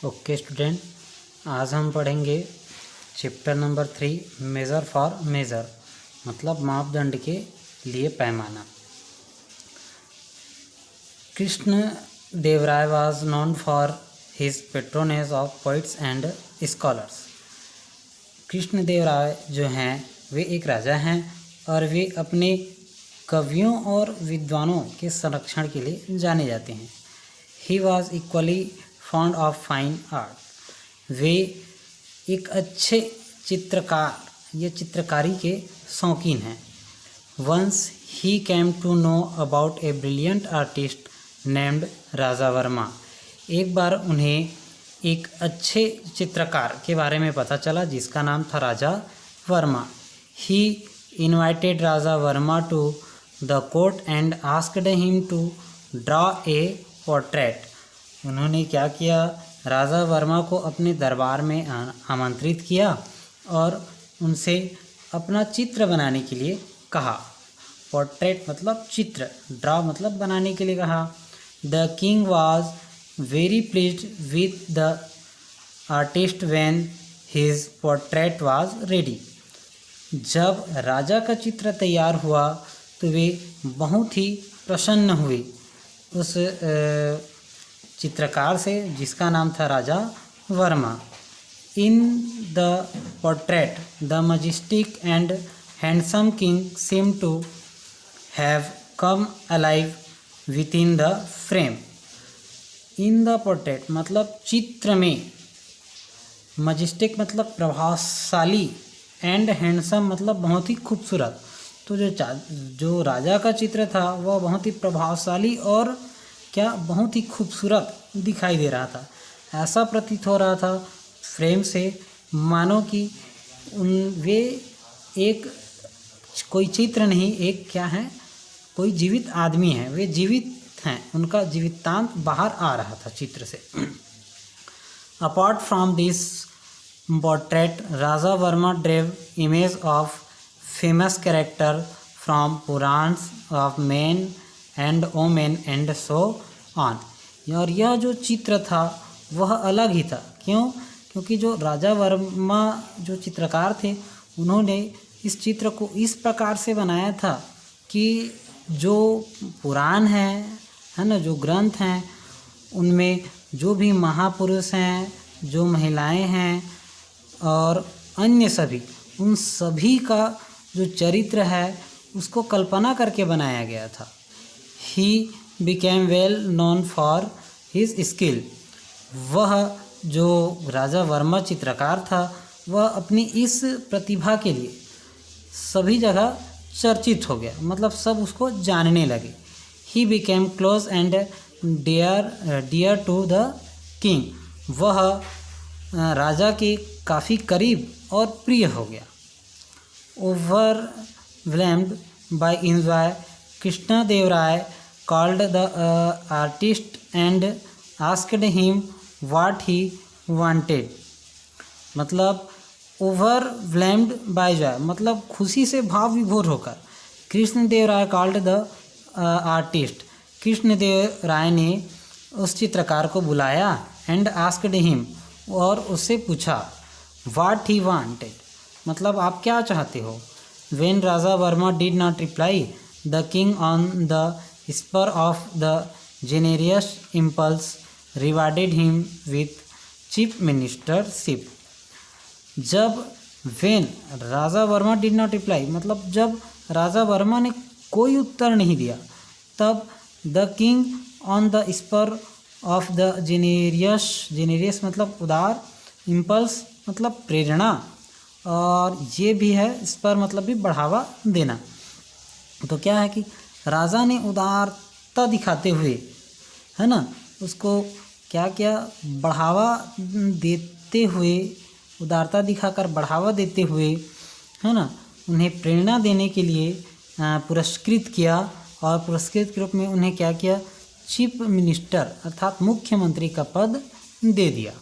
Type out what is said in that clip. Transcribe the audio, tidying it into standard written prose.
Okay student, आज हम पढ़ेंगे chapter number 3 measure for measure, मतलब मापदंड के लिए पैमाना। Krishna Devaraya was known for his patronage of poets and scholars. Krishna Devaraya जो हैं वे एक राजा हैं और वे अपने कवियों और विद्वानों के संरक्षण के लिए जाने जाते हैं। He was equally fond of fine art. वे एक अच्छे चित्रकार या चित्रकारी के शौकीन हैं। Once he came to know about a brilliant artist named Raja Varma. एक बार उन्हें एक अच्छे चित्रकार के बारे में पता चला जिसका नाम था Raja Varma. He invited Raja Varma to the court and asked him to draw a portrait. उन्होंने क्या किया, राजा वर्मा को अपने दरबार में आमंत्रित किया और उनसे अपना चित्र बनाने के लिए कहा। पोर्ट्रेट मतलब चित्र, ड्रॉ मतलब बनाने के लिए कहा। The king was very pleased with the artist when his portrait was ready. जब राजा का चित्र तैयार हुआ तो वे बहुत ही प्रसन्न हुए उस चित्रकार से जिसका नाम था Raja Varma. In the portrait the majestic and handsome king seem to have come alive within the frame. In the portrait मतलब चित्र में, मजेस्टिक मतलब प्रभावशाली, एंड हैंडसम मतलब बहुत ही खूबसूरत। तो जो राजा का चित्र था वह बहुत ही प्रभावशाली और क्या बहुत ही खूबसूरत दिखाई दे रहा था। ऐसा प्रतीत हो रहा था फ्रेम से मानो कि वे एक कोई चित्र नहीं, एक क्या है, कोई जीवित आदमी है, वे जीवित हैं, उनका जीवितांत बाहर आ रहा था चित्र से। Apart from this portrait Raja Varma drew image of famous character from Puranas of man and women and so on. और यह जो चित्र था वह अलग ही था। क्यों? क्योंकि जो राजा वर्मा जो चित्रकार थे उन्होंने इस चित्र को इस प्रकार से बनाया था कि जो पुराण है ना, जो ग्रंथ हैं उनमें जो भी महापुरुष हैं, जो महिलाएं हैं और अन्य सभी, उन सभी का जो चरित्र है उसको कल्पना करके बनाया गया था। He became well known for his skill. वह जो राजा वर्मा चित्रकार था वह अपनी इस प्रतिभा के लिए सभी जगह चर्चित हो गया, मतलब सब उसको जानने लगे। He became close and dear to the king. वह राजा के काफ़ी करीब और प्रिय हो गया। Overwhelmed by enjoy, Krishna Devaraya called the artist and asked him what he wanted। मतलब overwhelmed by joy मतलब खुशी से भाव विभोर होकर कृष्ण देव राय called the artist, कृष्ण देव राय ने उस चित्रकार को बुलाया and asked him और उससे पूछा what he wanted मतलब आप क्या चाहते हो। when Raja Verma did not reply, the king on the spur of the generous impulse rewarded him with chief ministership। जब when Raja Verma did not reply मतलब जब राजा वर्मा ने कोई उत्तर नहीं दिया, तब the king on the spur of the generous मतलब उदार, impulse मतलब प्रेरणा, और ये भी है spur मतलब भी बढ़ावा देना। तो क्या है कि राजा ने उदारता दिखाते हुए, है ना, उसको क्या क्या बढ़ावा देते हुए, उदारता दिखाकर बढ़ावा देते हुए, है ना, उन्हें प्रेरणा देने के लिए पुरस्कृत किया। और पुरस्कृत के रूप में उन्हें क्या किया, चीफ मिनिस्टर अर्थात मुख्यमंत्री का पद दे दिया।